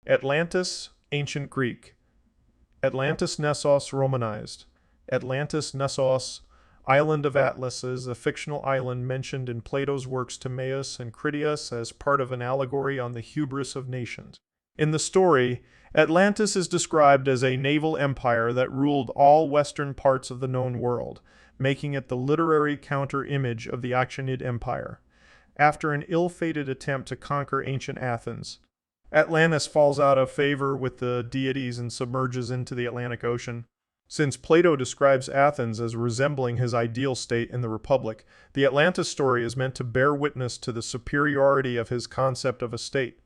Atlantis, Ancient Greek. Atlantis Nessos Romanized. Atlantis Nessos, Island of Atlas, is a fictional island mentioned in Plato's works Timaeus and Critias as part of an allegory on the hubris of nations. In the story, Atlantis is described as a naval empire that ruled all western parts of the known world, making it the literary counter-image of the Achaemenid Empire. After an ill-fated attempt to conquer ancient Athens, Atlantis falls out of favor with the deities and submerges into the Atlantic Ocean. Since Plato describes Athens as resembling his ideal state in the Republic, the Atlantis story is meant to bear witness to the superiority of his concept of a state.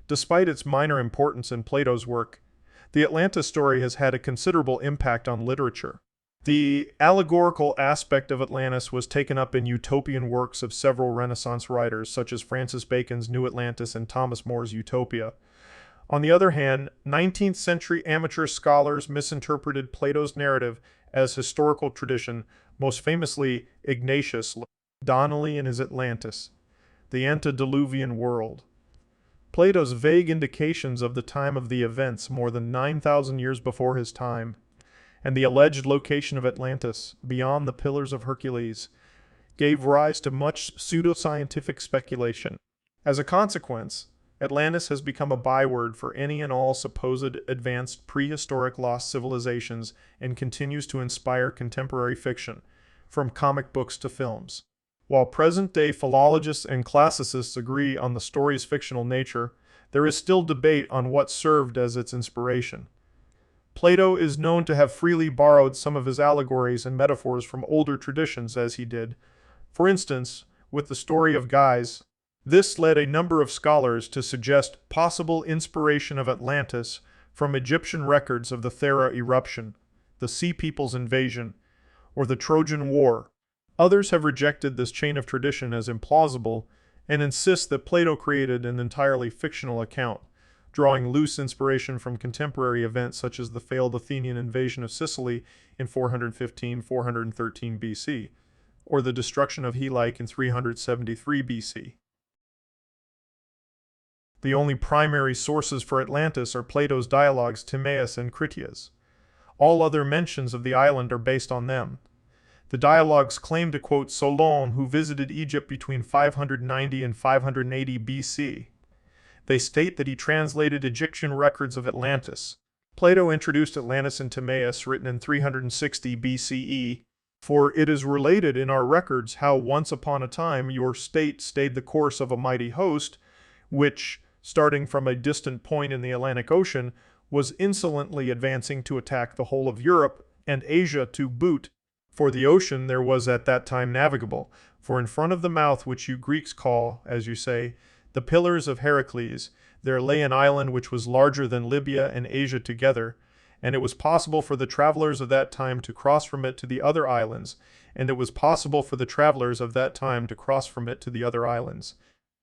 Despite its minor importance in Plato's work, the Atlantis story has had a considerable impact on literature. The allegorical aspect of Atlantis was taken up in utopian works of several Renaissance writers, such as Francis Bacon's New Atlantis and Thomas More's Utopia. On the other hand, 19th century amateur scholars misinterpreted Plato's narrative as historical tradition, most famously Ignatius Donnelly in his Atlantis, the antediluvian world. Plato's vague indications of the time of the events more than 9,000 years before his time, and the alleged location of Atlantis, beyond the Pillars of Hercules, gave rise to much pseudoscientific speculation. As a consequence, Atlantis has become a byword for any and all supposed advanced prehistoric lost civilizations and continues to inspire contemporary fiction, from comic books to films. While present-day philologists and classicists agree on the story's fictional nature, there is still debate on what served as its inspiration. Plato is known to have freely borrowed some of his allegories and metaphors from older traditions, as he did, for instance, with the story of Cayce. This led a number of scholars to suggest possible inspiration of Atlantis from Egyptian records of the Thera eruption, the Sea People's invasion, or the Trojan War. Others have rejected this chain of tradition as implausible and insist that Plato created an entirely fictional account, drawing loose inspiration from contemporary events such as the failed Athenian invasion of Sicily in 415-413 BC, or the destruction of Helike in 373 BC. The only primary sources for Atlantis are Plato's dialogues Timaeus and Critias. All other mentions of the island are based on them. The dialogues claim to quote Solon, who visited Egypt between 590 and 580 BC. They state that he translated Egyptian records of Atlantis. Plato introduced Atlantis in Timaeus, written in 360 BCE, for it is related in our records how once upon a time your state stayed the course of a mighty host, which, starting from a distant point in the Atlantic Ocean, was insolently advancing to attack the whole of Europe and Asia to boot. For the ocean there was at that time navigable, for in front of the mouth which you Greeks call, as you say, the Pillars of Hercules, there lay an island which was larger than Libya and Asia together, and it was possible for the travelers of that time to cross from it to the other islands, and it was possible for the travelers of that time to cross from it to the other islands,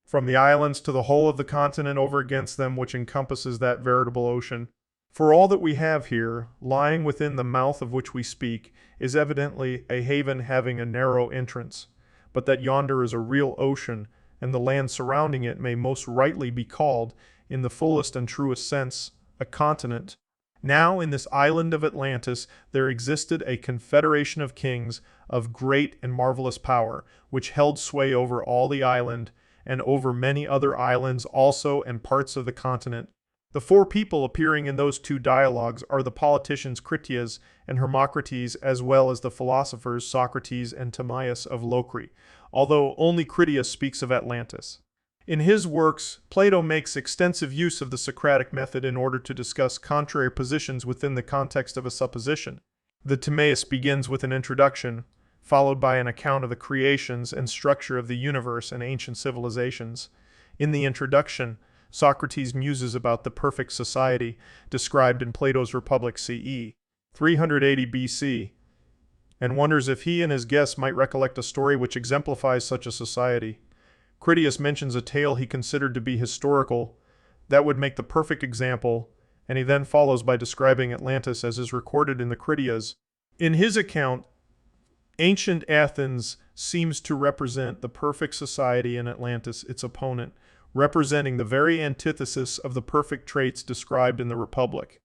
from the islands to the whole of the continent over against them which encompasses that veritable ocean. For all that we have here, lying within the mouth of which we speak, is evidently a haven having a narrow entrance, but that yonder is a real ocean, and the land surrounding it may most rightly be called, in the fullest and truest sense, a continent. Now in this island of Atlantis there existed a confederation of kings of great and marvelous power, which held sway over all the island, and over many other islands also and parts of the continent. The four people appearing in those two dialogues are the politicians Critias and Hermocrates, as well as the philosophers Socrates and Timaeus of Locri, although only Critias speaks of Atlantis. In his works, Plato makes extensive use of the Socratic method in order to discuss contrary positions within the context of a supposition. The Timaeus begins with an introduction, followed by an account of the creations and structure of the universe and ancient civilizations. In the introduction, Socrates muses about the perfect society described in Plato's Republic CE 380 BC, and wonders if he and his guests might recollect a story which exemplifies such a society. Critias mentions a tale he considered to be historical that would make the perfect example, and he then follows by describing Atlantis as is recorded in the Critias. In his account, ancient Athens seems to represent the perfect society and Atlantis its opponent, representing the very antithesis of the perfect traits described in the Republic.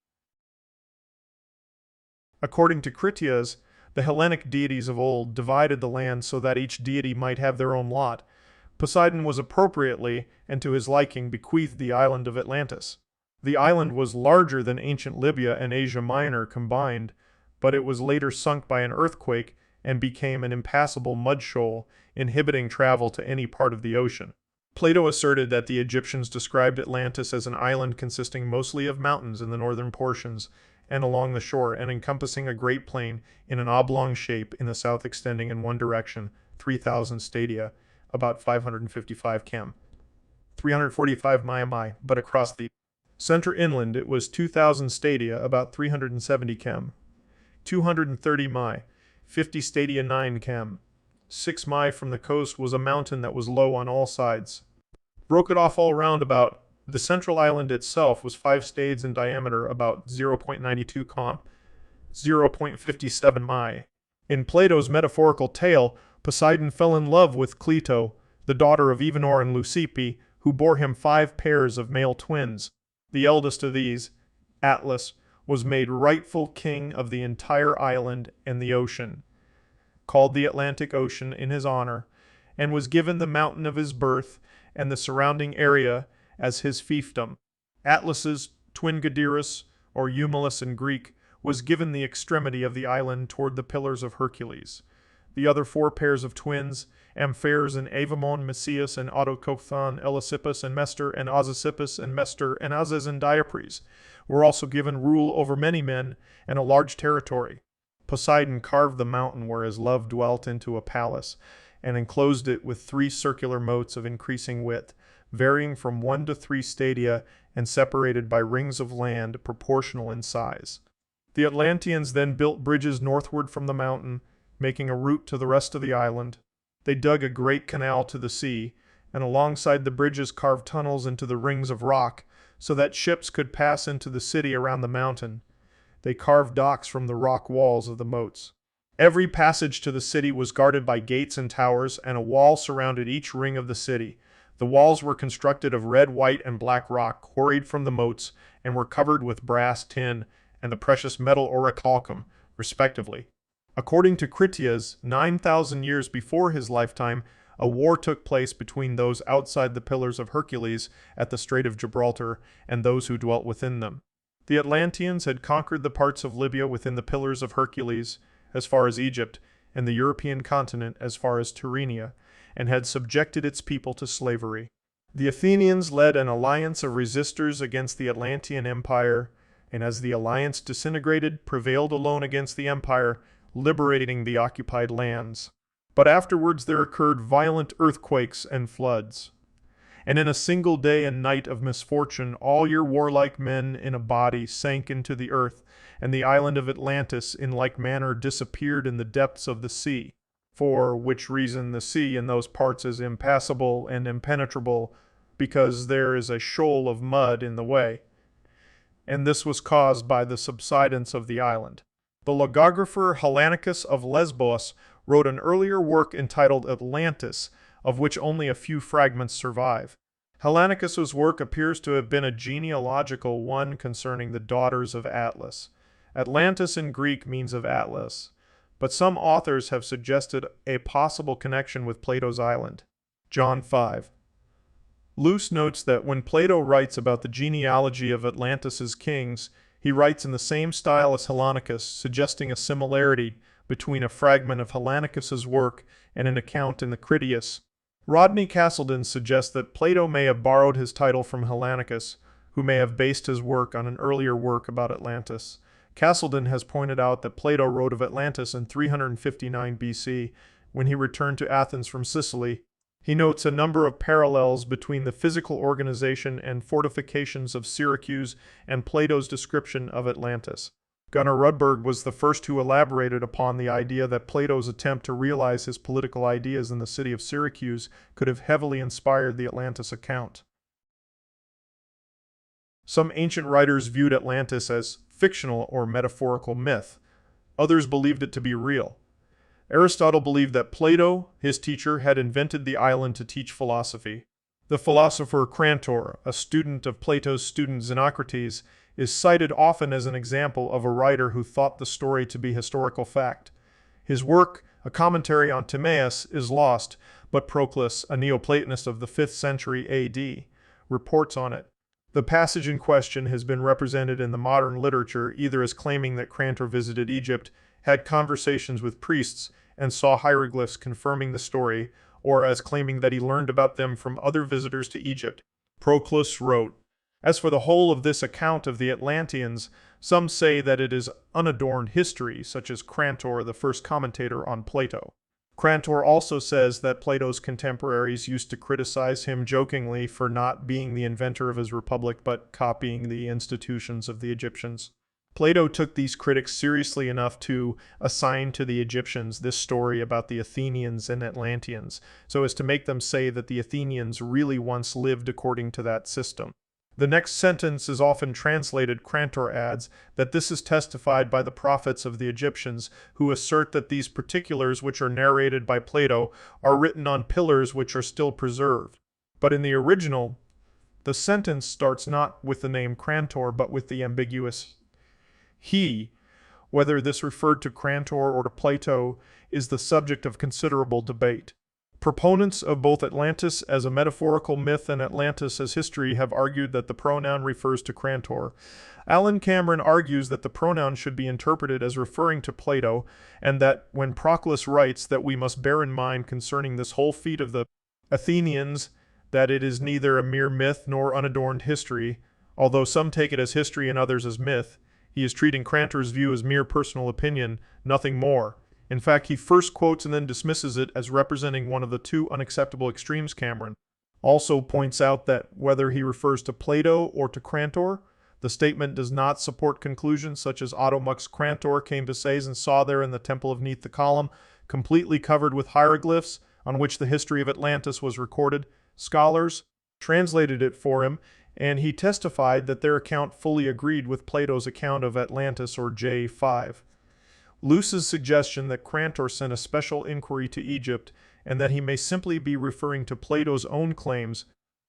According to Critias, the Hellenic deities of old divided the land so that each deity might have their own lot. Poseidon was appropriately, and to his liking, bequeathed the island of Atlantis. The island was larger than ancient Libya and Asia Minor combined, but it was later sunk by an earthquake and became an impassable mud shoal, inhibiting travel to any part of the ocean. Plato asserted that the Egyptians described Atlantis as an island consisting mostly of mountains in the northern portions and along the shore, and encompassing a great plain in an oblong shape in the south, extending in one direction 3,000 stadia, about 555 km, 345 mi, but across the center inland it was 2,000 stadia, about 370 km, 230 mi, 50 stadia 9 km. 6 mi from the coast was a mountain that was low on all sides. Broke it off all round about. The central island itself was 5 stades in diameter, about 0.92 km, 0.57 mi. In Plato's metaphorical tale, Poseidon fell in love with Cleito, the daughter of Evenor and Leucippe, who bore him 5 pairs of male twins. The eldest of these, Atlas, was made rightful king of the entire island and the ocean, called the Atlantic Ocean in his honor, and was given the mountain of his birth and the surrounding area as his fiefdom. Atlas's twin Gadirus, or Eumelus in Greek, was given the extremity of the island toward the Pillars of Hercules. The other 4 pairs of twins, Ampheres and Avamon, Messias and Autokothon, Elisippus and Mestor, and Ozisippus and Mestor, and Azes and Diapres, were also given rule over many men and a large territory. Poseidon carved the mountain where his love dwelt into a palace, and enclosed it with 3 circular moats of increasing width, varying from 1 to 3 stadia and separated by rings of land proportional in size. The Atlanteans then built bridges northward from the mountain, making a route to the rest of the island. They dug a great canal to the sea, and alongside the bridges carved tunnels into the rings of rock so that ships could pass into the city around the mountain. They carved docks from the rock walls of the moats. Every passage to the city was guarded by gates and towers, and a wall surrounded each ring of the city. The walls were constructed of red, white, and black rock quarried from the moats, and were covered with brass, tin, and the precious metal orichalcum, respectively. According to Critias, 9,000 years before his lifetime, a war took place between those outside the Pillars of Hercules at the Strait of Gibraltar and those who dwelt within them. The Atlanteans had conquered the parts of Libya within the Pillars of Hercules, as far as Egypt, and the European continent as far as Tyrrhenia, and had subjected its people to slavery. The Athenians led an alliance of resistors against the Atlantean Empire, and as the alliance disintegrated, prevailed alone against the empire, liberating the occupied lands. But afterwards there occurred violent earthquakes and floods. And in a single day and night of misfortune, all your warlike men in a body sank into the earth, and the island of Atlantis in like manner disappeared in the depths of the sea. For which reason the sea in those parts is impassable and impenetrable, because there is a shoal of mud in the way. And this was caused by the subsidence of the island. The logographer Hellanicus of Lesbos wrote an earlier work entitled Atlantis, of which only a few fragments survive. Hellanicus's work appears to have been a genealogical one concerning the daughters of Atlas. Atlantis in Greek means of Atlas, but some authors have suggested a possible connection with Plato's island. John 5. Luce notes that when Plato writes about the genealogy of Atlantis's kings, he writes in the same style as Hellanicus, suggesting a similarity between a fragment of Hellanicus's work and an account in the Critias. Rodney Castleton suggests that Plato may have borrowed his title from Hellanicus, who may have based his work on an earlier work about Atlantis. Castleton has pointed out that Plato wrote of Atlantis in 359 BC, when he returned to Athens from Sicily. He notes a number of parallels between the physical organization and fortifications of Syracuse and Plato's description of Atlantis. Gunnar Rudberg was the first who elaborated upon the idea that Plato's attempt to realize his political ideas in the city of Syracuse could have heavily inspired the Atlantis account. Some ancient writers viewed Atlantis as fictional or metaphorical myth. Others believed it to be real. Aristotle believed that Plato, his teacher, had invented the island to teach philosophy. The philosopher Crantor, a student of Plato's student Xenocrates, is cited often as an example of a writer who thought the story to be historical fact. His work, a commentary on Timaeus, is lost, but Proclus, a Neoplatonist of the 5th century AD, reports on it. The passage in question has been represented in the modern literature either as claiming that Crantor visited Egypt, had conversations with priests, and saw hieroglyphs confirming the story, or as claiming that he learned about them from other visitors to Egypt. Proclus wrote, "As for the whole of this account of the Atlanteans, some say that it is unadorned history, such as Crantor, the first commentator on Plato. Crantor also says that Plato's contemporaries used to criticize him jokingly for not being the inventor of his republic but copying the institutions of the Egyptians. Plato took these critics seriously enough to assign to the Egyptians this story about the Athenians and Atlanteans, so as to make them say that the Athenians really once lived according to that system. The next sentence is often translated, Crantor adds, that this is testified by the prophets of the Egyptians, who assert that these particulars which are narrated by Plato are written on pillars which are still preserved. But in the original, the sentence starts not with the name Crantor, but with the ambiguous he. Whether this referred to Crantor or to Plato is the subject of considerable debate. Proponents of both Atlantis as a metaphorical myth and Atlantis as history have argued that the pronoun refers to Crantor. Alan Cameron argues that the pronoun should be interpreted as referring to Plato, and that when Proclus writes that we must bear in mind concerning this whole feat of the Athenians, that it is neither a mere myth nor unadorned history, although some take it as history and others as myth, he is treating Crantor's view as mere personal opinion, nothing more. In fact, he first quotes and then dismisses it as representing one of the two unacceptable extremes. Cameron also points out that whether he refers to Plato or to Crantor, the statement does not support conclusions such as Automus Crantor came to Sais and saw there in the temple of Neath the column, completely covered with hieroglyphs, on which the history of Atlantis was recorded. Scholars translated it for him, and he testified that their account fully agreed with Plato's account of Atlantis, or J5. Luce's suggestion that Crantor sent a special inquiry to Egypt and that he may simply be referring to Plato's own claims.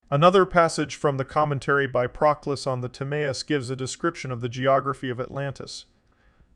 Another passage from the commentary by Proclus on the Timaeus gives a description of the geography of Atlantis.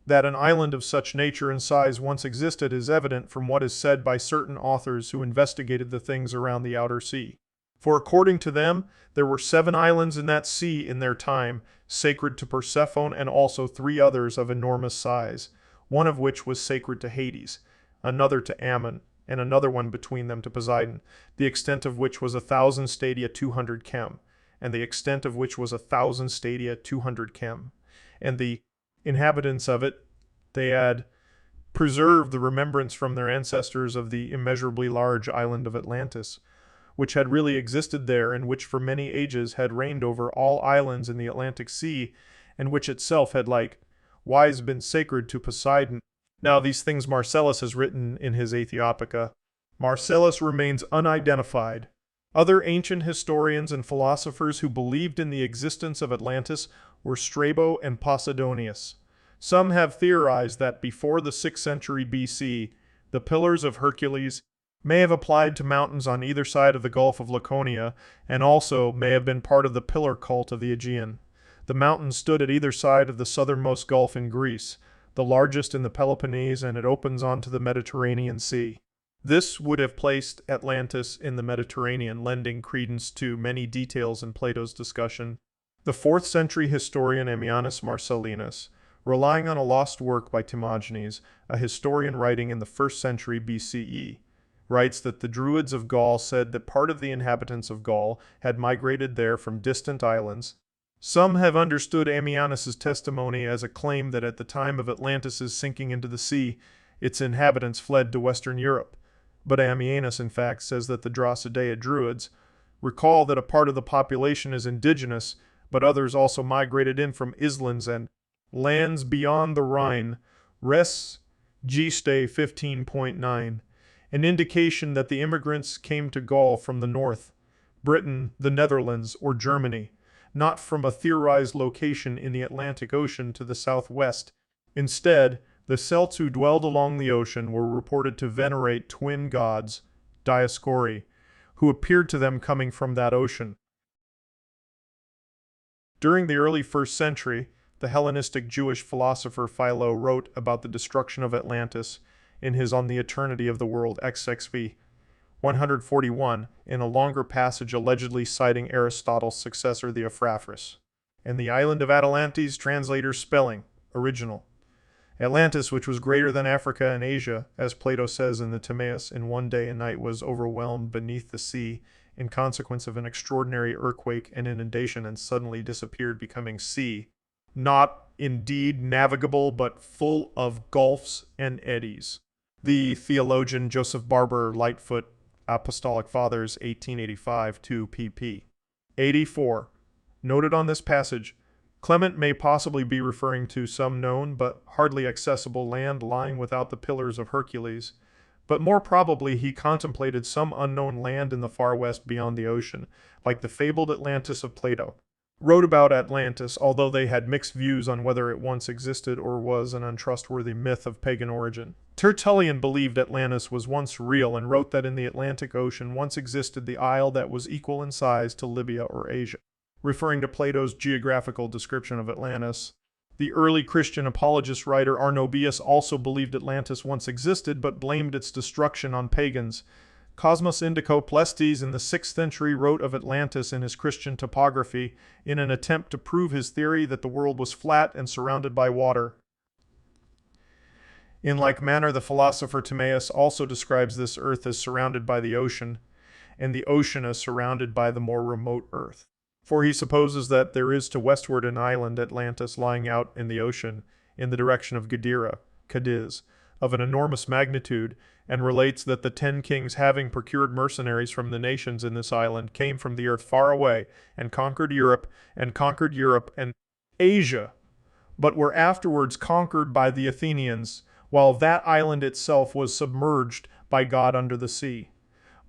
That an island of such nature and size once existed is evident from what is said by certain authors who investigated the things around the outer sea. For according to them, there were 7 islands in that sea in their time, sacred to Persephone, and also 3 others of enormous size, one of which was sacred to Hades, another to Ammon, and another one between them to Poseidon, the extent of which was 1,000 stadia 200 chem, and the extent of which was 1,000 stadia 200 chem. And the inhabitants of it, they had preserved the remembrance from their ancestors of the immeasurably large island of Atlantis, which had really existed there and which for many ages had reigned over all islands in the Atlantic Sea, and which itself had likewise been sacred to Poseidon. Now these things Marcellus has written in his Aethiopica. Marcellus remains unidentified. Other ancient historians and philosophers who believed in the existence of Atlantis were Strabo and Posidonius. Some have theorized that before the 6th century BC, the Pillars of Hercules may have applied to mountains on either side of the Gulf of Laconia, and also may have been part of the pillar cult of the Aegean. The mountains stood at either side of the southernmost gulf in Greece, the largest in the Peloponnese, and it opens onto the Mediterranean Sea. This would have placed Atlantis in the Mediterranean, lending credence to many details in Plato's discussion. The 4th century historian Ammianus Marcellinus, relying on a lost work by Timaeus, a historian writing in the 1st century BCE, writes that the Druids of Gaul said that part of the inhabitants of Gaul had migrated there from distant islands. Some have understood Ammianus's testimony as a claim that at the time of Atlantis's sinking into the sea, its inhabitants fled to Western Europe. But Ammianus, in fact, says that the Drosodaea Druids recall that a part of the population is indigenous, but others also migrated in from islands and lands beyond the Rhine. Res Geste 15.9. An indication that the immigrants came to Gaul from the north, Britain, the Netherlands, or Germany, not from a theorized location in the Atlantic Ocean to the southwest. Instead, the Celts who dwelled along the ocean were reported to venerate twin gods, Dioscuri, who appeared to them coming from that ocean. During the early 1st century, the Hellenistic Jewish philosopher Philo wrote about the destruction of Atlantis in his On the Eternity of the World XXV 141, in a longer passage allegedly citing Aristotle's successor Theophrastus. And the island of Atlantis, translator's spelling, original. Atlantis, which was greater than Africa and Asia, as Plato says in the Timaeus, in one day and night was overwhelmed beneath the sea in consequence of an extraordinary earthquake and inundation, and suddenly disappeared, becoming sea, not indeed navigable, but full of gulfs and eddies. The theologian Joseph Barber Lightfoot, Apostolic Fathers, 1885, 2 pp. 84. Noted on this passage, Clement may possibly be referring to some known but hardly accessible land lying without the Pillars of Hercules, but more probably he contemplated some unknown land in the far west beyond the ocean, like the fabled Atlantis of Plato. Wrote about Atlantis, although they had mixed views on whether it once existed or was an untrustworthy myth of pagan origin. Tertullian believed Atlantis was once real and wrote that in the Atlantic Ocean once existed the isle that was equal in size to Libya or Asia. Referring to Plato's geographical description of Atlantis, the early Christian apologist writer Arnobius also believed Atlantis once existed but blamed its destruction on pagans. Cosmas Indicopleustes in the 6th century wrote of Atlantis in his Christian topography in an attempt to prove his theory that the world was flat and surrounded by water. In like manner, the philosopher Timaeus also describes this earth as surrounded by the ocean, and the ocean as surrounded by the more remote earth. For he supposes that there is to westward an island, Atlantis, lying out in the ocean in the direction of Gadara, Cadiz, of an enormous magnitude, and relates that the 10 kings, having procured mercenaries from the nations in this island, came from the earth far away, and conquered Europe and Asia, but were afterwards conquered by the Athenians, while that island itself was submerged by God under the sea.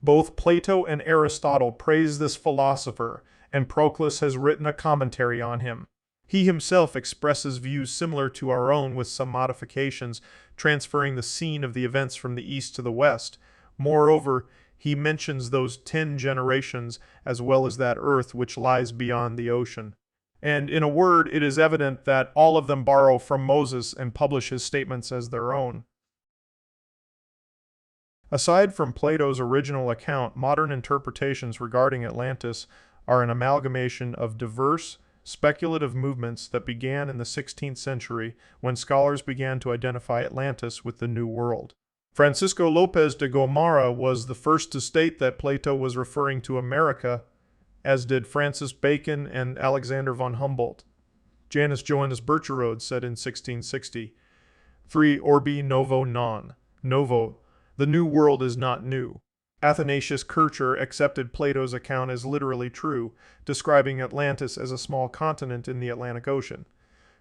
Both Plato and Aristotle praise this philosopher, and Proclus has written a commentary on him. He himself expresses views similar to our own with some modifications, transferring the scene of the events from the east to the west. Moreover, he mentions those 10 generations as well as that earth which lies beyond the ocean. And in a word, it is evident that all of them borrow from Moses and publish his statements as their own. Aside from Plato's original account, modern interpretations regarding Atlantis are an amalgamation of diverse, speculative movements that began in the 16th century when scholars began to identify Atlantis with the New World. Francisco López de Gomara was the first to state that Plato was referring to America, as did Francis Bacon and Alexander von Humboldt. Janus Joannes Burcherode said in 1660, "Free orbi novo non, novo, the New World is not new." Athanasius Kircher accepted Plato's account as literally true, describing Atlantis as a small continent in the Atlantic Ocean.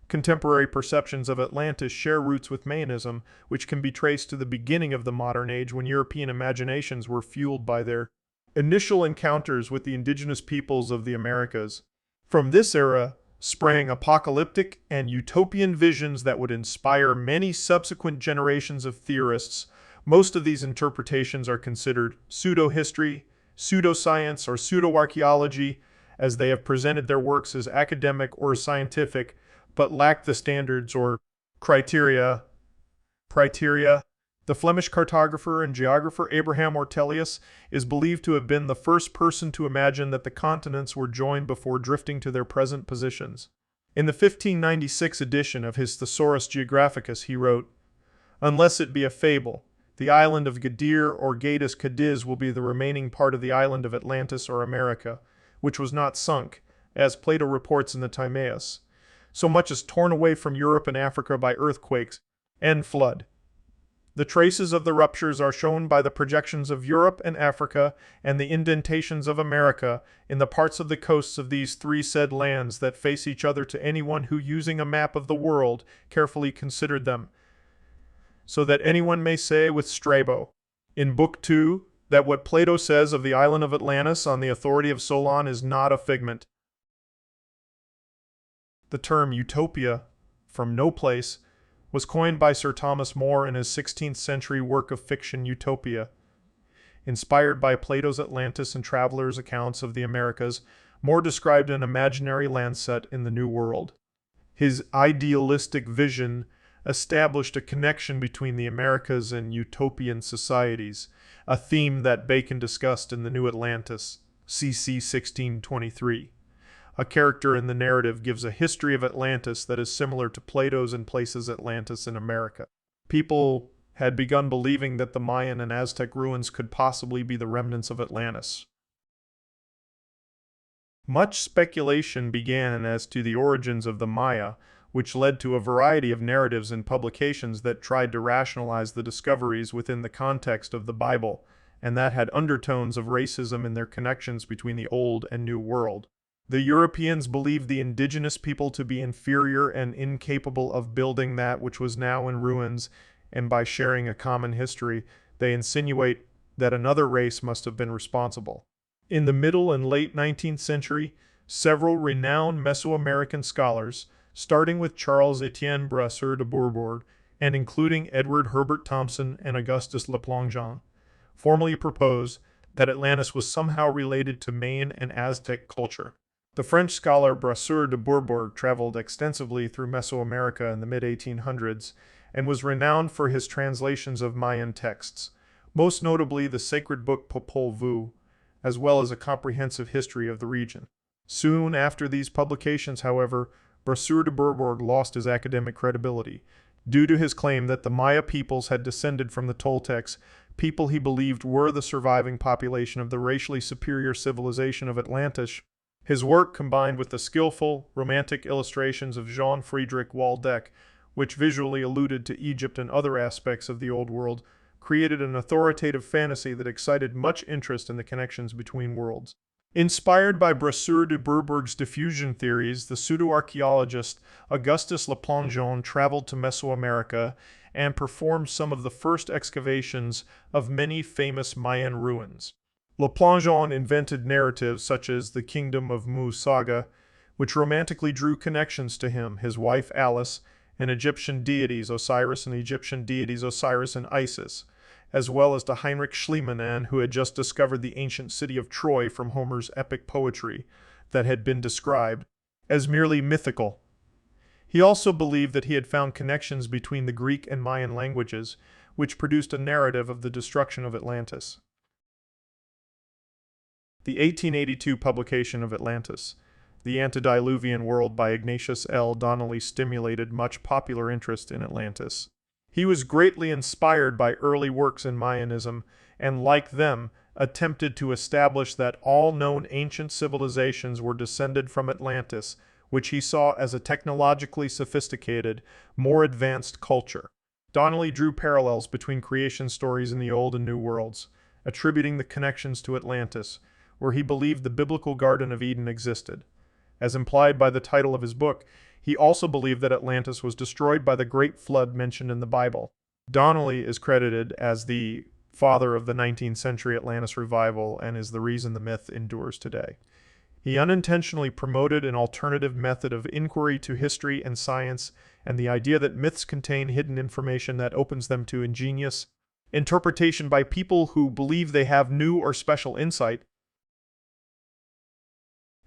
Contemporary perceptions of Atlantis share roots with Mayanism, which can be traced to the beginning of the modern age when European imaginations were fueled by their initial encounters with the indigenous peoples of the Americas. From this era sprang apocalyptic and utopian visions that would inspire many subsequent generations of theorists. Most of these interpretations are considered pseudo-history, pseudoscience, or pseudo-archaeology, as they have presented their works as academic or scientific, but lack the standards or criteria. The Flemish cartographer and geographer Abraham Ortelius is believed to have been the first person to imagine that the continents were joined before drifting to their present positions. In the 1596 edition of his Thesaurus Geographicus, he wrote, "Unless it be a fable, the island of Gadir or Gadis Cadiz will be the remaining part of the island of Atlantis or America, which was not sunk, as Plato reports in the Timaeus, so much as torn away from Europe and Africa by earthquakes and flood. The traces of the ruptures are shown by the projections of Europe and Africa and the indentations of America in the parts of the coasts of these three said lands that face each other to anyone who, using a map of the world, carefully considered them, so that anyone may say with Strabo, in Book 2, that what Plato says of the island of Atlantis on the authority of Solon is not a figment." The term Utopia, from no place, was coined by Sir Thomas More in his 16th century work of fiction Utopia. inspired by Plato's Atlantis and travelers' accounts of the Americas, more described an imaginary land set in the New World. His idealistic vision established a connection between the Americas and utopian societies, a theme that Bacon discussed in The New Atlantis, CC 1623. A character in the narrative gives a history of Atlantis that is similar to Plato's and places Atlantis in America. People had begun believing that the Mayan and Aztec ruins could possibly be the remnants of Atlantis. Much speculation began as to the origins of the Maya, which led to a variety of narratives and publications that tried to rationalize the discoveries within the context of the Bible, and that had undertones of racism in their connections between the Old and New World. The Europeans believed the indigenous people to be inferior and incapable of building that which was now in ruins, and by sharing a common history, they insinuate that another race must have been responsible. In the middle and late 19th century, several renowned Mesoamerican scholars, starting with Charles Etienne Brasseur de Bourbourg and including Edward Herbert Thompson and Augustus Le Plongeon, formally proposed that Atlantis was somehow related to Mayan and Aztec culture. The French scholar Brasseur de Bourbourg traveled extensively through Mesoamerica in the mid-1800s and was renowned for his translations of Mayan texts, most notably the sacred book Popol Vuh, as well as a comprehensive history of the region. Soon after these publications, however, Brasseur de Bourbourg lost his academic credibility, due to his claim that the Maya peoples had descended from the Toltecs, people he believed were the surviving population of the racially superior civilization of Atlantis. His work, combined with the skillful, romantic illustrations of Jean Friedrich Waldeck, which visually alluded to Egypt and other aspects of the Old World, created an authoritative fantasy that excited much interest in the connections between worlds. Inspired by Brasseur de Bourbourg's diffusion theories, the pseudo-archaeologist Augustus Le Plongeon traveled to Mesoamerica and performed some of the first excavations of many famous Mayan ruins. Le Plongeon invented narratives such as the Kingdom of Mu saga, which romantically drew connections to him, his wife Alice, and Egyptian deities Osiris and Egyptian deities Osiris and Isis, as well as to Heinrich Schliemann, who had just discovered the ancient city of Troy from Homer's epic poetry that had been described as merely mythical. He also believed that he had found connections between the Greek and Mayan languages, which produced a narrative of the destruction of Atlantis. The 1882 publication of Atlantis, The Antediluvian World by Ignatius L. Donnelly stimulated much popular interest in Atlantis. He was greatly inspired by early works in Mayanism and, like them, attempted to establish that all known ancient civilizations were descended from Atlantis, which he saw as a technologically sophisticated, more advanced culture. Donnelly drew parallels between creation stories in the Old and New Worlds, attributing the connections to Atlantis, where he believed the biblical Garden of Eden existed. As implied by the title of his book, he also believed that Atlantis was destroyed by the Great Flood mentioned in the Bible. Donnelly is credited as the father of the 19th century Atlantis revival and is the reason the myth endures today. He unintentionally promoted an alternative method of inquiry to history and science and the idea that myths contain hidden information that opens them to ingenious interpretation by people who believe they have new or special insight.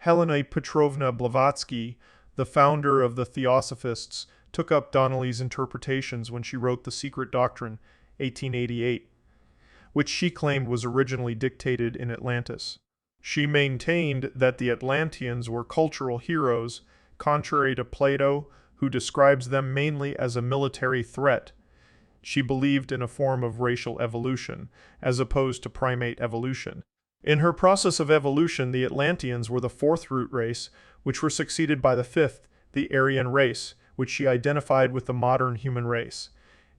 Helena Petrovna Blavatsky, the founder of the Theosophists, took up Donnelly's interpretations when she wrote The Secret Doctrine, 1888, which she claimed was originally dictated in Atlantis. She maintained that the Atlanteans were cultural heroes, contrary to Plato, who describes them mainly as a military threat. She believed in a form of racial evolution, as opposed to primate evolution. In her process of evolution, the Atlanteans were the fourth root race, which were succeeded by the fifth, the Aryan race, which she identified with the modern human race.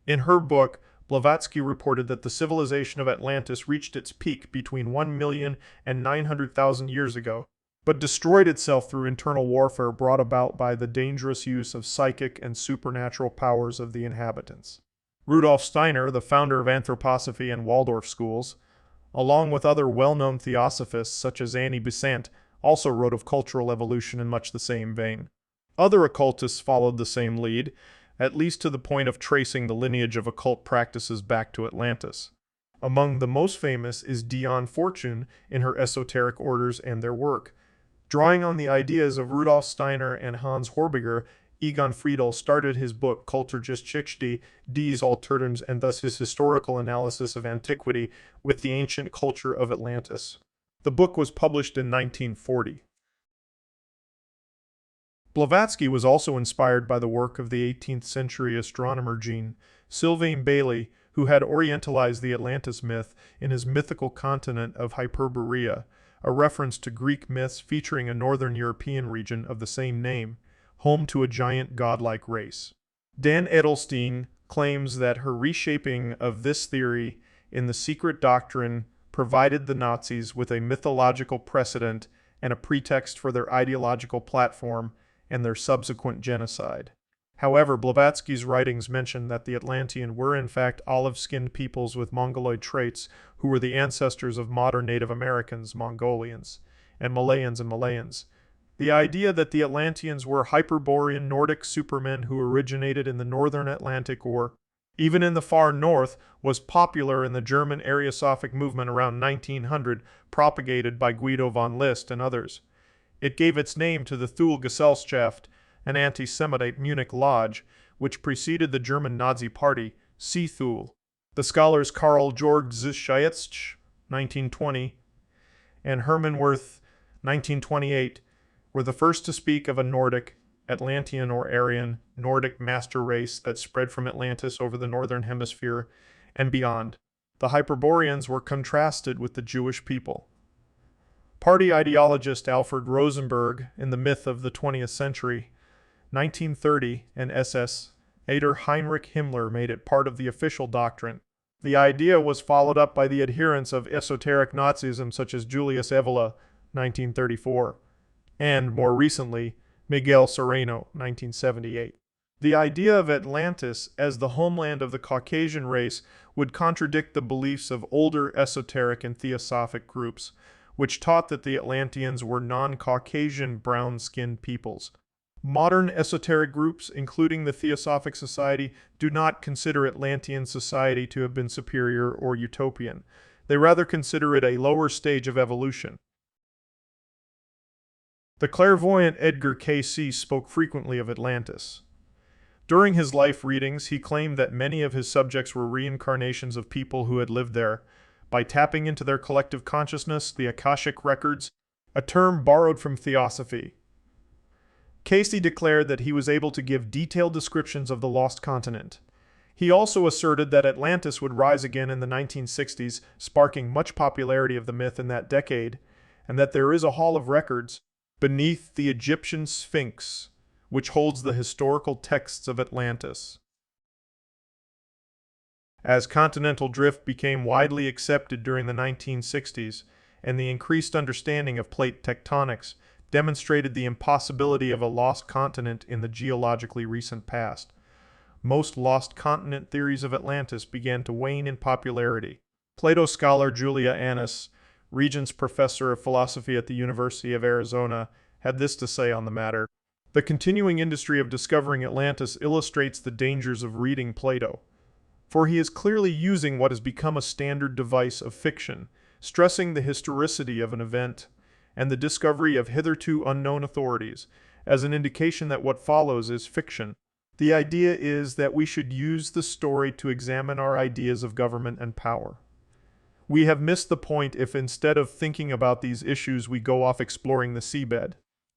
In her book, Blavatsky reported that the civilization of Atlantis reached its peak between 1 million and 900,000 years ago, but destroyed itself through internal warfare brought about by the dangerous use of psychic and supernatural powers of the inhabitants. Rudolf Steiner, the founder of anthroposophy and Waldorf schools, along with other well-known theosophists such as Annie Besant, also wrote of cultural evolution in much the same vein. Other occultists followed the same lead, at least to the point of tracing the lineage of occult practices back to Atlantis. Among the most famous is Dion Fortune in her esoteric orders and their work. Drawing on the ideas of Rudolf Steiner and Hans Horbiger, Egon Friedel started his book Kulturgeschichte des Altertums and thus his historical analysis of antiquity with the ancient culture of Atlantis. The book was published in 1940. Blavatsky was also inspired by the work of the 18th century astronomer Jean Sylvain Bailly, who had orientalized the Atlantis myth in his mythical continent of Hyperborea, a reference to Greek myths featuring a northern European region of the same name, home to a giant godlike race. Dan Edelstein claims that her reshaping of this theory in The Secret Doctrine provided the Nazis with a mythological precedent and a pretext for their ideological platform and their subsequent genocide. However, Blavatsky's writings mention that the Atlantean were in fact olive-skinned peoples with Mongoloid traits who were the ancestors of modern Native Americans, Mongolians, and Malayans. The idea that the Atlanteans were Hyperborean Nordic supermen who originated in the northern Atlantic or even in the far north was popular in the German Ariosophic movement around 1900, propagated by Guido von List and others. It gave its name to the Thule Gesellschaft, an anti-Semite Munich lodge, which preceded the German Nazi Party, see Thule. The scholars Karl Georg Zschietzsch, 1920, and Hermann Wirth, 1928, were the first to speak of a Nordic, Atlantean or Aryan, Nordic master race that spread from Atlantis over the northern hemisphere and beyond. The Hyperboreans were contrasted with the Jewish people. Party ideologist Alfred Rosenberg, in The Myth of the 20th Century, 1930, and SS Ader Heinrich Himmler made it part of the official doctrine. The idea was followed up by the adherents of esoteric Nazism such as Julius Evola, 1934, and, more recently, Miguel Sereno, 1978. The idea of Atlantis as the homeland of the Caucasian race would contradict the beliefs of older esoteric and theosophic groups, which taught that the Atlanteans were non-Caucasian brown-skinned peoples. Modern esoteric groups, including the Theosophic Society, do not consider Atlantean society to have been superior or utopian. They rather consider it a lower stage of evolution. The clairvoyant Edgar Cayce spoke frequently of Atlantis. During his life readings, he claimed that many of his subjects were reincarnations of people who had lived there. By tapping into their collective consciousness, the Akashic records, a term borrowed from Theosophy. Cayce declared that he was able to give detailed descriptions of the lost continent. He also asserted that Atlantis would rise again in the 1960s, sparking much popularity of the myth in that decade, and that there is a hall of records beneath the Egyptian Sphinx, which holds the historical texts of Atlantis. As continental drift became widely accepted during the 1960s, and the increased understanding of plate tectonics demonstrated the impossibility of a lost continent in the geologically recent past, most lost continent theories of Atlantis began to wane in popularity. Plato scholar Julia Annis, Regents Professor of Philosophy at the University of Arizona, had this to say on the matter. The continuing industry of discovering Atlantis illustrates the dangers of reading Plato, for he is clearly using what has become a standard device of fiction, stressing the historicity of an event and the discovery of hitherto unknown authorities as an indication that what follows is fiction. The idea is that we should use the story to examine our ideas of government and power. We have missed the point if instead of thinking about these issues we go off exploring the seabed.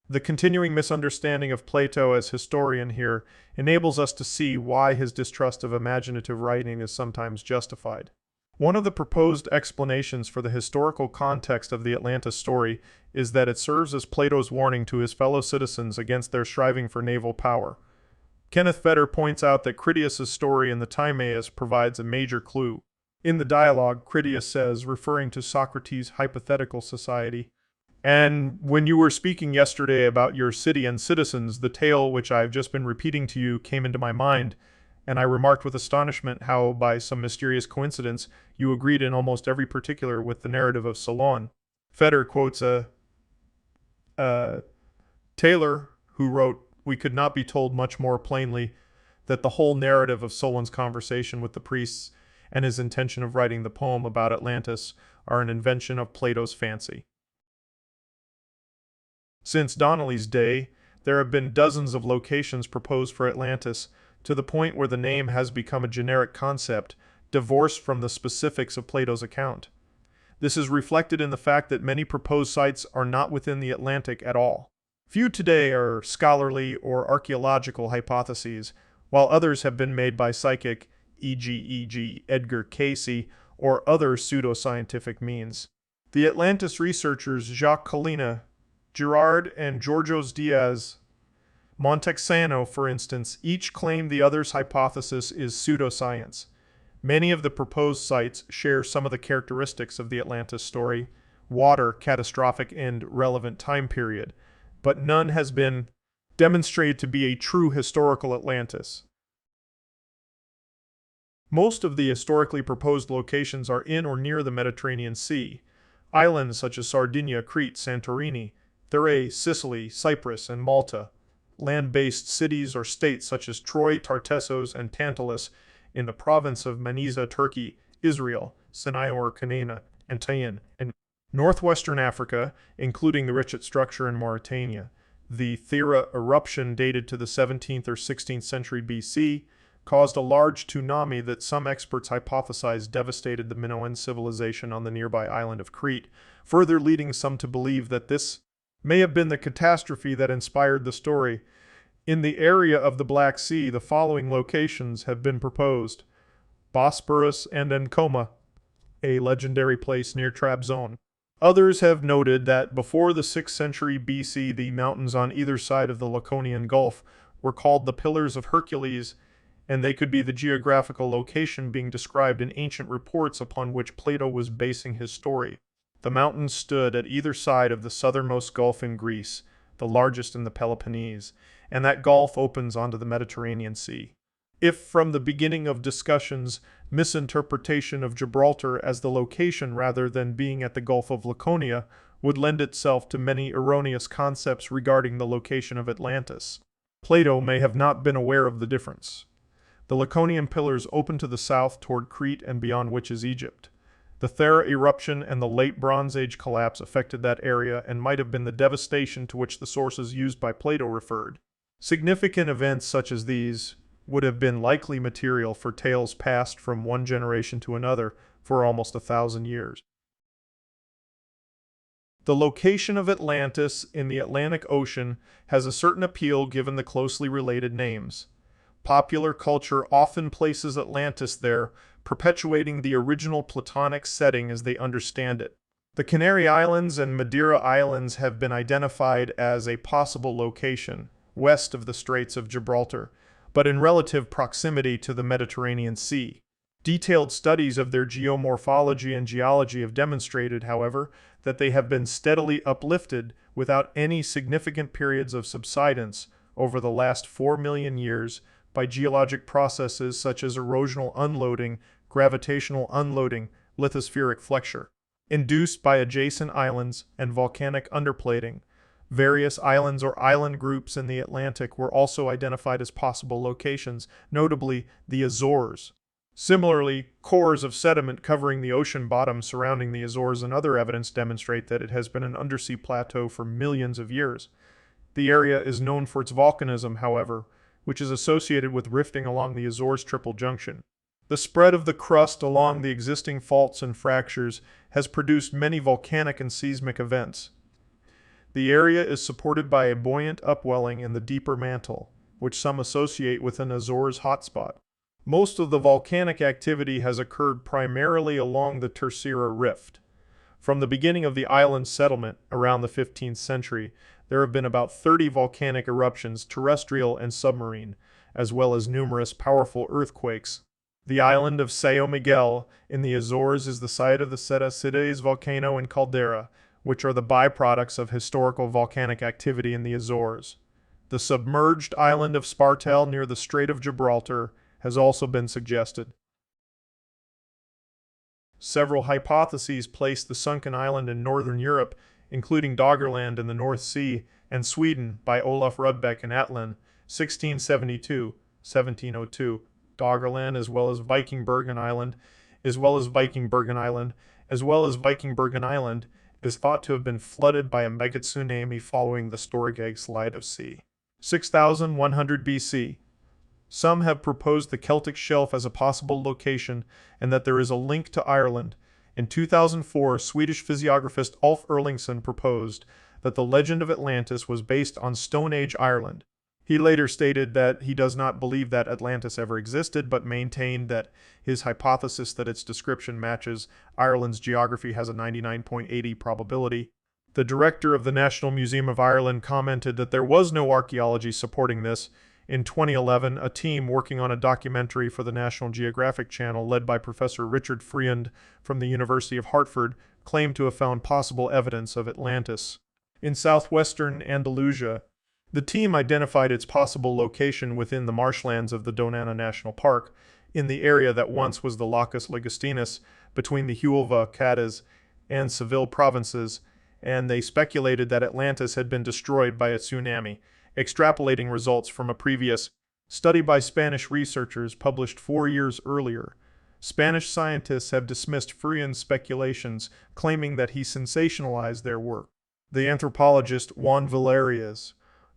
The continuing misunderstanding of Plato as historian here enables us to see why his distrust of imaginative writing is sometimes justified. One of the proposed explanations for the historical context of the Atlantis story is that it serves as Plato's warning to his fellow citizens against their striving for naval power. Kenneth Fetter points out that Critias' story in the Timaeus provides a major clue. In the dialogue, Critias says, referring to Socrates' hypothetical society, "And when you were speaking yesterday about your city and citizens, the tale which I have just been repeating to you came into my mind, and I remarked with astonishment how, by some mysterious coincidence, you agreed in almost every particular with the narrative of Solon." Fetter quotes a tailor who wrote, "We could not be told much more plainly that the whole narrative of Solon's conversation with the priests and his intention of writing the poem about Atlantis are an invention of Plato's fancy. Since Donnelly's day, there have been dozens of locations proposed for Atlantis, to the point where the name has become a generic concept, divorced from the specifics of Plato's account. This is reflected in the fact that many proposed sites are not within the Atlantic at all. Few today are scholarly or archaeological hypotheses, while others have been made by psychic, e.g. Edgar Cayce, or other pseudoscientific means. The Atlantis researchers Jacques Collina, Girard, and Georgios Diaz Montexano, for instance, each claim the other's hypothesis is pseudoscience. Many of the proposed sites share some of the characteristics of the Atlantis story: water, catastrophic end, relevant time period, but none has been demonstrated to be a true historical Atlantis. Most of the historically proposed locations are in or near the Mediterranean Sea. Islands such as Sardinia, Crete, Santorini, Therae, Sicily, Cyprus, and Malta. Land-based cities or states such as Troy, Tartessos, and Tantalus in the province of Manisa, Turkey, Israel, Sinai or Canaan, and Tayin, and northwestern Africa, including the Richet structure in Mauritania. The Thera eruption, dated to the 17th or 16th century BC, caused a large tsunami that some experts hypothesize devastated the Minoan civilization on the nearby island of Crete, further leading some to believe that this may have been the catastrophe that inspired the story. In the area of the Black Sea, the following locations have been proposed: Bosporus and Encoma, a legendary place near Trabzon. Others have noted that before the 6th century BC, the mountains on either side of the Laconian Gulf were called the Pillars of Hercules, and they could be the geographical location being described in ancient reports upon which Plato was basing his story. The mountains stood at either side of the southernmost gulf in Greece, the largest in the Peloponnese, and that gulf opens onto the Mediterranean Sea. If from the beginning of discussions, misinterpretation of Gibraltar as the location rather than being at the Gulf of Laconia would lend itself to many erroneous concepts regarding the location of Atlantis, Plato may have not been aware of the difference. The Laconian pillars open to the south toward Crete and beyond which is Egypt. The Thera eruption and the late Bronze Age collapse affected that area and might have been the devastation to which the sources used by Plato referred. Significant events such as these would have been likely material for tales passed from one generation to another for almost 1,000 years. The location of Atlantis in the Atlantic Ocean has a certain appeal given the closely related names. Popular culture often places Atlantis there, perpetuating the original Platonic setting as they understand it. The Canary Islands and Madeira Islands have been identified as a possible location, west of the Straits of Gibraltar, but in relative proximity to the Mediterranean Sea. Detailed studies of their geomorphology and geology have demonstrated, however, that they have been steadily uplifted without any significant periods of subsidence over the last 4 million years by geologic processes such as erosional unloading, gravitational unloading, lithospheric flexure, induced by adjacent islands, and volcanic underplating. Various islands or island groups in the Atlantic were also identified as possible locations, notably the Azores. Similarly, cores of sediment covering the ocean bottom surrounding the Azores and other evidence demonstrate that it has been an undersea plateau for millions of years. The area is known for its volcanism, however, which is associated with rifting along the Azores Triple Junction. The spread of the crust along the existing faults and fractures has produced many volcanic and seismic events. The area is supported by a buoyant upwelling in the deeper mantle, which some associate with an Azores hotspot. Most of the volcanic activity has occurred primarily along the Terceira Rift. From the beginning of the island's settlement, around the 15th century, there have been about 30 volcanic eruptions, terrestrial and submarine, as well as numerous powerful earthquakes. The island of São Miguel in the Azores is the site of the Seta Cides volcano and caldera, which are the byproducts of historical volcanic activity in the Azores. The submerged island of Spartel near the Strait of Gibraltar has also been suggested. Several hypotheses place the sunken island in northern Europe, including Doggerland in the North Sea, and Sweden by Olaf Rudbeck and Atlan, 1672-1702. Doggerland, as well as Vikingbergen Island as well as Viking Island, is thought to have been flooded by a mega tsunami following the Storgeg slide of sea. 6100 BC. Some have proposed the Celtic Shelf as a possible location and that there is a link to Ireland. In 2004, Swedish physiographist Ulf Erlingsson proposed that the legend of Atlantis was based on Stone Age Ireland. He later stated that he does not believe that Atlantis ever existed, but maintained that his hypothesis that its description matches Ireland's geography has a 99.80 probability. The director of the National Museum of Ireland commented that there was no archaeology supporting this. In 2011, a team working on a documentary for the National Geographic Channel led by Professor Richard Freund from the University of Hartford claimed to have found possible evidence of Atlantis in southwestern Andalusia. The team identified its possible location within the marshlands of the Donana National Park, in the area that once was the Lacus Ligustinus between the Huelva, Cadiz, and Seville provinces, and they speculated that Atlantis had been destroyed by a tsunami, extrapolating results from a previous study by Spanish researchers published 4 years earlier. Spanish scientists have dismissed Freund's speculations, claiming that he sensationalized their work. The anthropologist Juan Valerias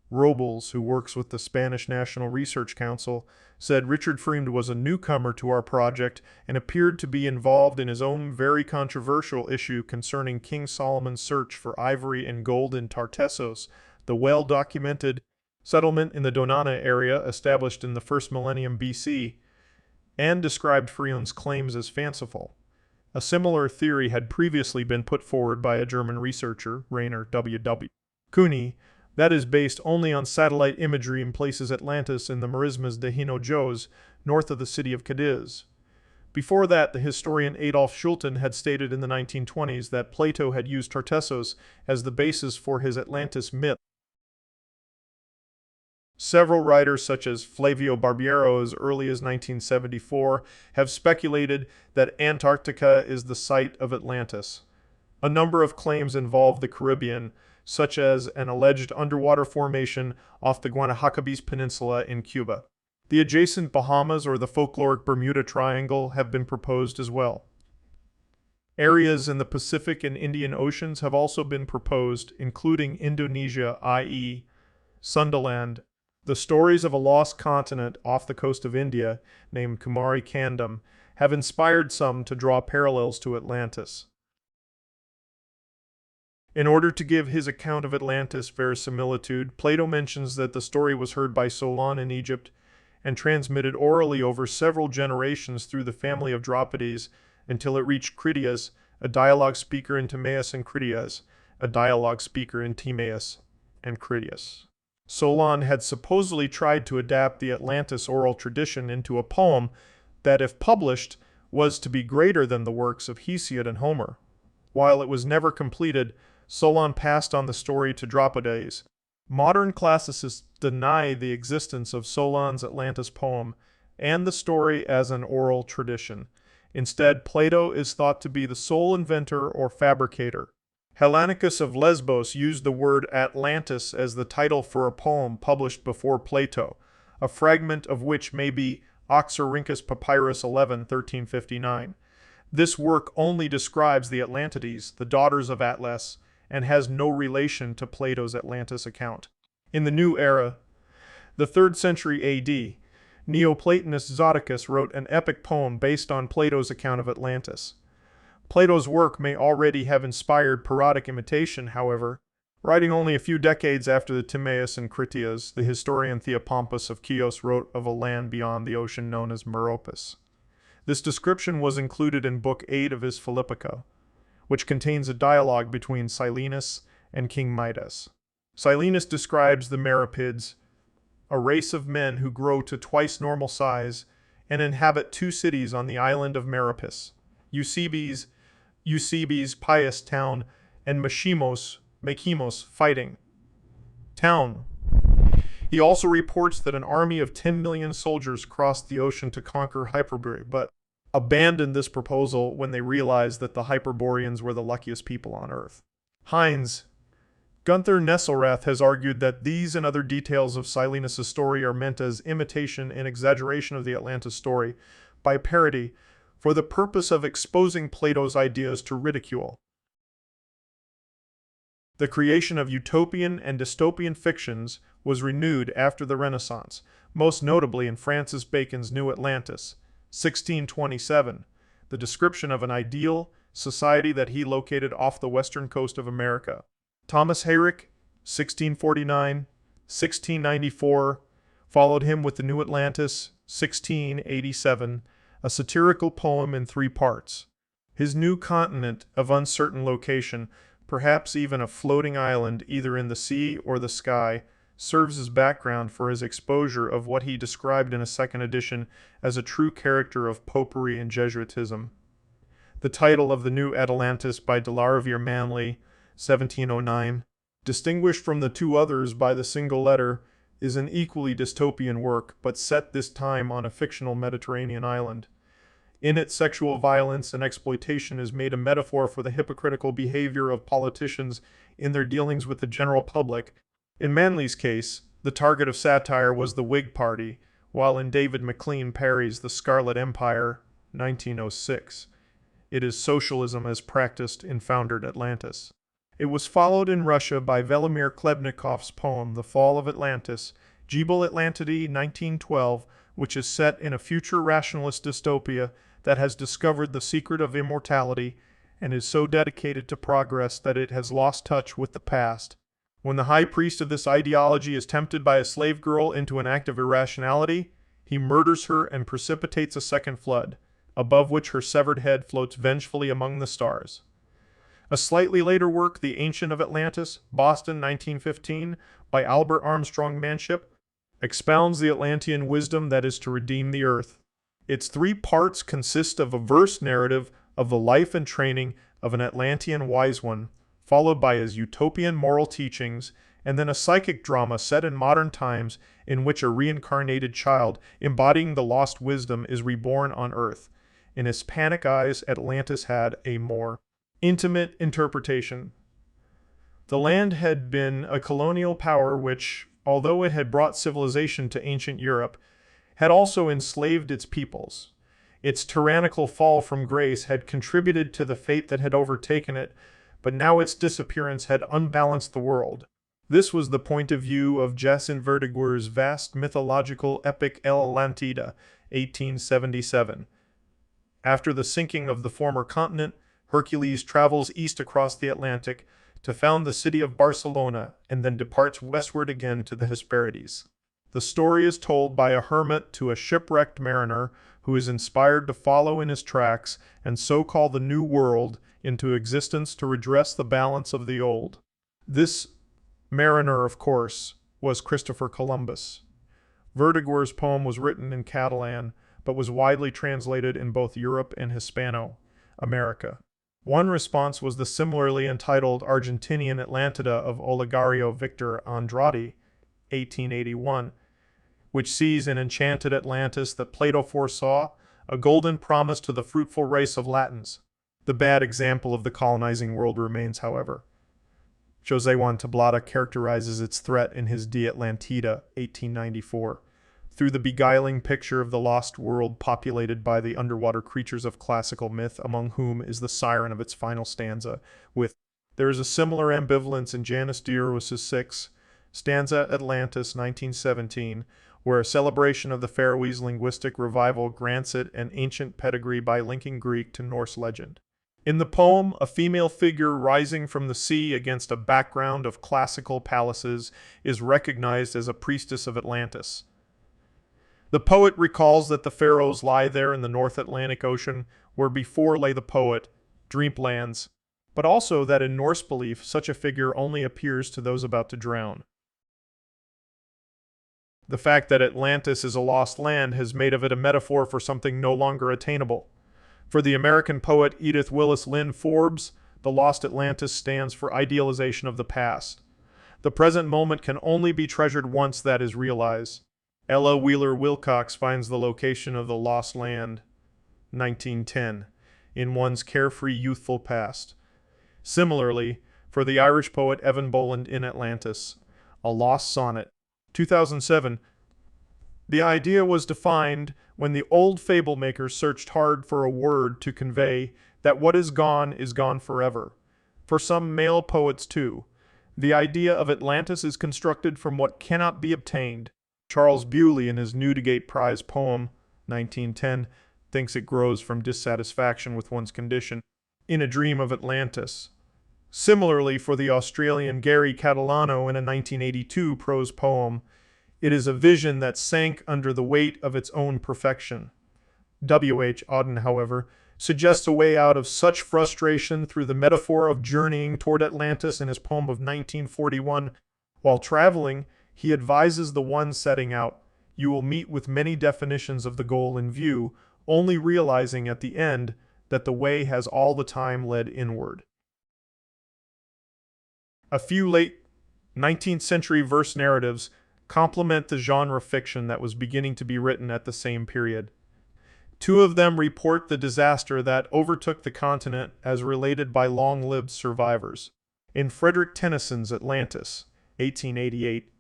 Robles, who works with the Spanish National Research Council, said Richard Freund was a newcomer to our project and appeared to be involved in his own very controversial issue concerning King Solomon's search for ivory and gold in Tartessos, the well-documented settlement in the Donana area established in the first millennium BC, and described Freund's claims as fanciful. A similar theory had previously been put forward by a German researcher, Rainer W.W. Kuhne, that is based only on satellite imagery and places Atlantis in the Marismas de Hinojos, north of the city of Cadiz. Before that, the historian Adolf Schulten had stated in the 1920s that Plato had used Tartessos as the basis for his Atlantis myth. Several writers, such as Flavio Barbiero as early as 1974, have speculated that Antarctica is the site of Atlantis. A number of claims involve the Caribbean, such as an alleged underwater formation off the Guanahacovis Peninsula in Cuba. The adjacent Bahamas or the folkloric Bermuda Triangle have been proposed as well. Areas in the Pacific and Indian Oceans have also been proposed, including Indonesia, i.e., Sundaland. The stories of a lost continent off the coast of India, named Kumari Kandam, have inspired some to draw parallels to Atlantis. In order to give his account of Atlantis verisimilitude, Plato mentions that the story was heard by Solon in Egypt and transmitted orally over several generations through the family of Dropides until it reached Critias, a dialogue speaker in Timaeus and Critias, Solon had supposedly tried to adapt the Atlantis oral tradition into a poem that, if published, was to be greater than the works of Hesiod and Homer. While it was never completed, Solon passed on the story to Dropides. Modern classicists deny the existence of Solon's Atlantis poem and the story as an oral tradition. Instead, Plato is thought to be the sole inventor or fabricator. Hellanicus of Lesbos used the word Atlantis as the title for a poem published before Plato, a fragment of which may be Oxyrhynchus Papyrus 11, 1359. This work only describes the Atlantides, the daughters of Atlas, and has no relation to Plato's Atlantis account. In the New Era, the 3rd century AD, Neoplatonist Zodicus wrote an epic poem based on Plato's account of Atlantis. Plato's work may already have inspired parodic imitation, however. Writing only a few decades after the Timaeus and Critias, the historian Theopompus of Chios wrote of a land beyond the ocean known as Meropis. This description was included in Book 8 of his Philippica, which contains a dialogue between Silenus and King Midas. Silenus describes the Meropids, a race of men who grow to twice normal size and inhabit 2 cities on the island of Meropis, Eusebes, pious town, and Machimos, fighting town. He also reports that an army of 10 million soldiers crossed the ocean to conquer Hyperborea, but abandoned this proposal when they realized that the Hyperboreans were the luckiest people on Earth. Heinz. Gunther Nesselrath has argued that these and other details of Silenus' story are meant as imitation and exaggeration of the Atlantis story by parody for the purpose of exposing Plato's ideas to ridicule. The creation of utopian and dystopian fictions was renewed after the Renaissance, most notably in Francis Bacon's New Atlantis, 1627, the description of an ideal society that he located off the western coast of America. Thomas Herrick, 1649, 1694, followed him with the New Atlantis, 1687, a satirical poem in 3 parts. His new continent of uncertain location, perhaps even a floating island either in the sea or the sky, serves as background for his exposure of what he described in a second edition as a true character of popery and Jesuitism. The title of the New Atlantis by Delarvier Manley, 1709, distinguished from the 2 others by the single letter, is an equally dystopian work, but set this time on a fictional Mediterranean island. In it, sexual violence and exploitation is made a metaphor for the hypocritical behavior of politicians in their dealings with the general public. In Manley's case, the target of satire was the Whig Party, while in David McLean Perry's The Scarlet Empire, 1906, it is socialism as practiced in foundered Atlantis. It was followed in Russia by Velimir Klebnikov's poem The Fall of Atlantis, Jebel Atlantidi, 1912, which is set in a future rationalist dystopia that has discovered the secret of immortality and is so dedicated to progress that it has lost touch with the past. When the high priest of this ideology is tempted by a slave girl into an act of irrationality, he murders her and precipitates a second flood, above which her severed head floats vengefully among the stars. A slightly later work, The Ancient of Atlantis, Boston, 1915, by Albert Armstrong Manship, expounds the Atlantean wisdom that is to redeem the earth. Its 3 parts consist of a verse narrative of the life and training of an Atlantean wise one, followed by his utopian moral teachings, and then a psychic drama set in modern times in which a reincarnated child embodying the lost wisdom is reborn on Earth. In Hispanic eyes, Atlantis had a more intimate interpretation. The land had been a colonial power which, although it had brought civilization to ancient Europe, had also enslaved its peoples. Its tyrannical fall from grace had contributed to the fate that had overtaken it, but now its disappearance had unbalanced the world. This was the point of view of Jacinthe Verdaguer's vast mythological epic El Atlantida, 1877. After the sinking of the former continent, Hercules travels east across the Atlantic to found the city of Barcelona and then departs westward again to the Hesperides. The story is told by a hermit to a shipwrecked mariner who is inspired to follow in his tracks and so call the new world into existence to redress the balance of the old. This mariner, of course, was Christopher Columbus. Verdaguer's poem was written in Catalan, but was widely translated in both Europe and Hispano-America. One response was the similarly entitled Argentinian Atlantida of Olegario Victor Andrade, 1881, which sees in enchanted Atlantis that Plato foresaw a golden promise to the fruitful race of Latins. The bad example of the colonizing world remains, however. José Juan Tablada characterizes its threat in his De Atlantida, 1894, through the beguiling picture of the lost world populated by the underwater creatures of classical myth, among whom is the siren of its final stanza, with there is a similar ambivalence in Janus Deiros' 6, stanza Atlantis, 1917, where a celebration of the Faroese linguistic revival grants it an ancient pedigree by linking Greek to Norse legend. In the poem, a female figure rising from the sea against a background of classical palaces is recognized as a priestess of Atlantis. The poet recalls that the pharaohs lie there in the North Atlantic Ocean, where before lay the poet, Dreamlands, but also that in Norse belief such a figure only appears to those about to drown. The fact that Atlantis is a lost land has made of it a metaphor for something no longer attainable. For the American poet Edith Willis Lynn Forbes, the lost Atlantis stands for idealization of the past. The present moment can only be treasured once that is realized. Ella Wheeler Wilcox finds the location of the lost land, 1910, in one's carefree youthful past. Similarly, for the Irish poet Evan Boland in Atlantis, A Lost Sonnet, 2007, The idea was defined when the old fable makers searched hard for a word to convey that what is gone forever. For some male poets, too, the idea of Atlantis is constructed from what cannot be obtained. Charles Bewley, in his Newdigate Prize poem, 1910, thinks it grows from dissatisfaction with one's condition. In A Dream of Atlantis. Similarly, for the Australian Gary Catalano in a 1982 prose poem, it is a vision that sank under the weight of its own perfection. W.H. Auden, however, suggests a way out of such frustration through the metaphor of journeying toward Atlantis in his poem of 1941. While traveling, he advises the one setting out, "You will meet with many definitions of the goal in view, only realizing at the end that the way has all the time led inward." A few late 19th century verse narratives complement the genre fiction that was beginning to be written at the same period. Two of them report the disaster that overtook the continent as related by long-lived survivors. In Frederick Tennyson's Atlantis, 1888,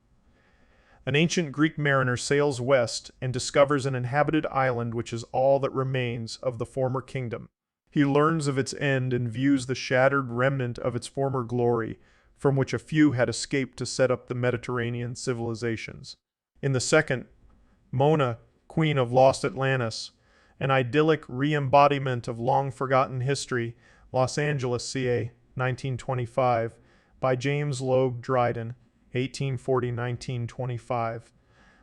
an ancient Greek mariner sails west and discovers an inhabited island which is all that remains of the former kingdom. He learns of its end and views the shattered remnant of its former glory, from which a few had escaped to set up the Mediterranean civilizations. In the second, Mona, Queen of Lost Atlantis, an idyllic re-embodiment of long-forgotten history, Los Angeles, CA, 1925, by James Logue Dryden, 1840-1925.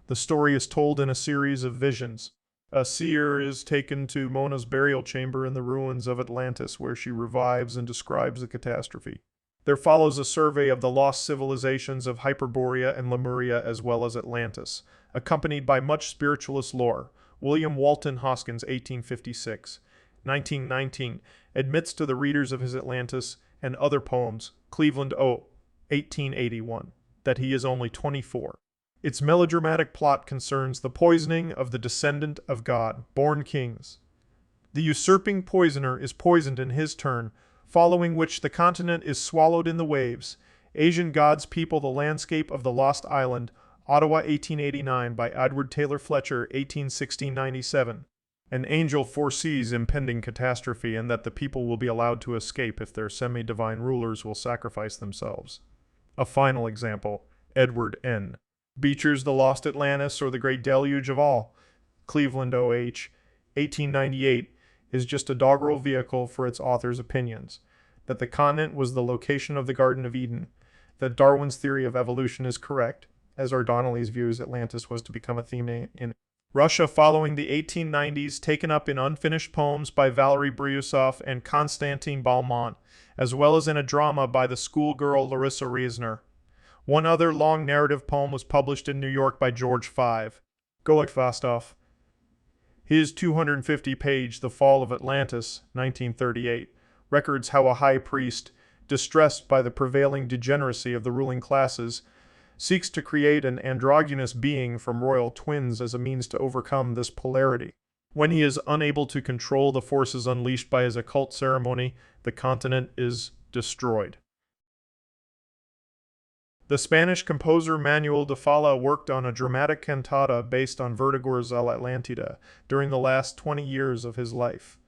The story is told in a series of visions. A seer is taken to Mona's burial chamber in the ruins of Atlantis, where she revives and describes the catastrophe. There follows a survey of the lost civilizations of Hyperborea and Lemuria as well as Atlantis, accompanied by much spiritualist lore. William Walton Hoskins, 1856. 1919, admits to the readers of his Atlantis and other poems, Cleveland O., 1881, that he is only 24. Its melodramatic plot concerns the poisoning of the descendant of God, born kings. The usurping poisoner is poisoned in his turn, following which the continent is swallowed in the waves. Asian gods people the landscape of the lost island, Ottawa, 1889, by Edward Taylor Fletcher, 1816-97. An angel foresees impending catastrophe and that the people will be allowed to escape if their semi-divine rulers will sacrifice themselves. A final example, Edward N. Beecher's The Lost Atlantis or The Great Deluge of All, Cleveland O.H., 1898, is just a doggerel vehicle for its author's opinions, that the continent was the location of the Garden of Eden, that Darwin's theory of evolution is correct, as are Donnelly's views Atlantis was to become a theme in Russia following the 1890s, taken up in unfinished poems by Valery Brusov and Konstantin Balmont, as well as in a drama by the schoolgirl Larissa Reisner. One other long narrative poem was published in New York by George V. Golikvastov. His 250-page The Fall of Atlantis, 1938, records how a high priest, distressed by the prevailing degeneracy of the ruling classes, seeks to create an androgynous being from royal twins as a means to overcome this polarity. When he is unable to control the forces unleashed by his occult ceremony, the continent is destroyed. The Spanish composer Manuel de Falla worked on a dramatic cantata based on Verdigor's La Atlántida during the last 20 years of his life.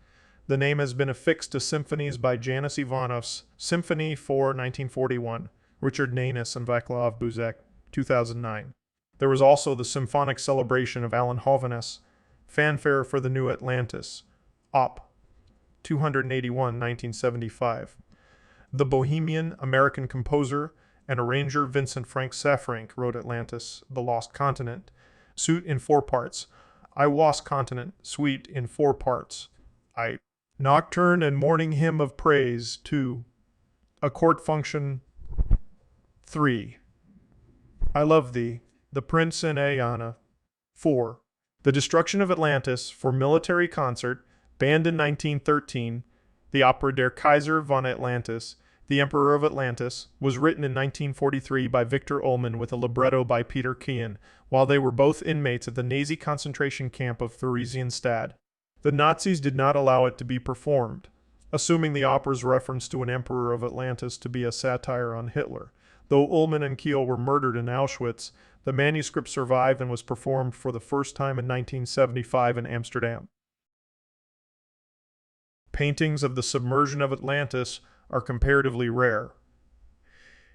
The name has been affixed to symphonies by Janis Ivanov's Symphony for 1941, Richard Nanis and Vaclav Buzek, 2009. There was also the symphonic celebration of Alan Hovhaness, Fanfare for the New Atlantis, Op. 281, 1975. The Bohemian American composer and arranger Vincent Frank Safranc wrote Atlantis, The Lost Continent, suite in 4 parts. I Was Continent, suite in 4 parts. I Nocturne and Morning Hymn of Praise, 2. A Court Function, 3. I Love Thee, The Prince and Aeana, 4. The Destruction of Atlantis for military concert, banned in 1913, the opera Der Kaiser von Atlantis, The Emperor of Atlantis, was written in 1943 by Victor Ullmann with a libretto by Peter Kean, while they were both inmates at the Nazi concentration camp of Theresienstadt. The Nazis did not allow it to be performed, assuming the opera's reference to an Emperor of Atlantis to be a satire on Hitler. Though Ullmann and Kiel were murdered in Auschwitz, the manuscript survived and was performed for the first time in 1975 in Amsterdam. Paintings of the submersion of Atlantis are comparatively rare.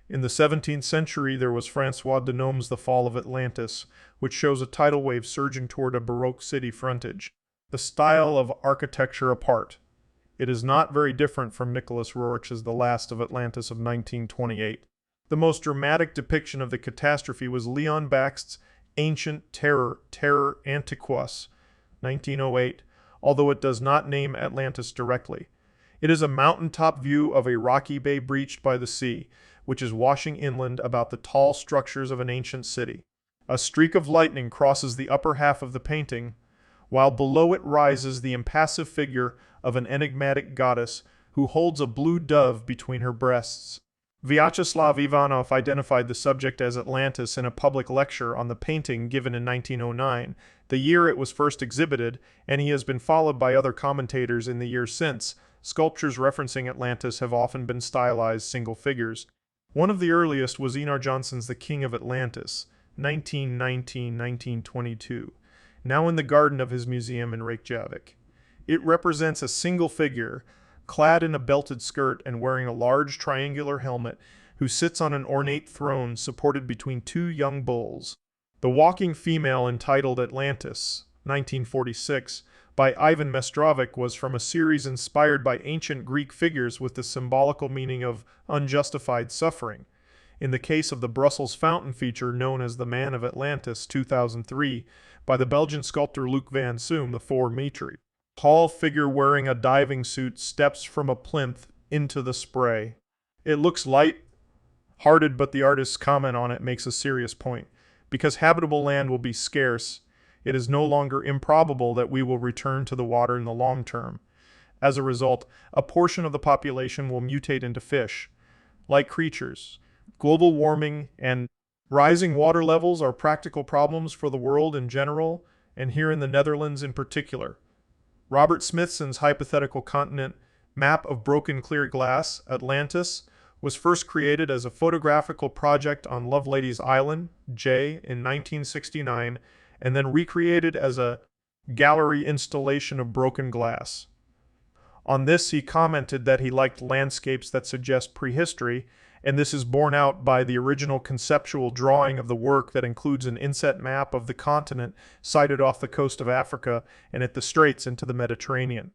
In the 17th century, there was François Denôme's The Fall of Atlantis, which shows a tidal wave surging toward a Baroque city frontage. The style of architecture apart, it is not very different from Nicholas Roerich's The Last of Atlantis of 1928. The most dramatic depiction of the catastrophe was Leon Bakst's Ancient Terror, Terror Antiquus, 1908, although it does not name Atlantis directly. It is a mountaintop view of a rocky bay breached by the sea, which is washing inland about the tall structures of an ancient city. A streak of lightning crosses the upper half of the painting, while below it rises the impassive figure of an enigmatic goddess who holds a blue dove between her breasts. Vyacheslav Ivanov identified the subject as Atlantis in a public lecture on the painting given in 1909, the year it was first exhibited, and he has been followed by other commentators in the years since. Sculptures referencing Atlantis have often been stylized single figures. One of the earliest was Einar Johnson's The King of Atlantis, 1919-1922, now in the garden of his museum in Reykjavik. It represents a single figure, clad in a belted skirt and wearing a large triangular helmet, who sits on an ornate throne supported between two young bulls. The walking female, entitled Atlantis, 1946, by Ivan Mestrovic, was from a series inspired by ancient Greek figures with the symbolical meaning of unjustified suffering. In the case of the Brussels fountain feature known as The Man of Atlantis, 2003, by the Belgian sculptor Luc van Soom, the four metri. Tall figure wearing a diving suit steps from a plinth into the spray. It looks light-hearted, but the artist's comment on it makes a serious point. Because habitable land will be scarce, it is no longer improbable that we will return to the water in the long term. As a result, a portion of the population will mutate into fish. Like creatures, global warming and rising water levels are practical problems for the world in general, and here in the Netherlands in particular. Robert Smithson's hypothetical continent map of broken clear glass, Atlantis, was first created as a photographical project on Loveladies Island, J, in 1969, and then recreated as a gallery installation of broken glass. On this, he commented that he liked landscapes that suggest prehistory, and this is borne out by the original conceptual drawing of the work that includes an inset map of the continent sited off the coast of Africa and at the straits into the Mediterranean.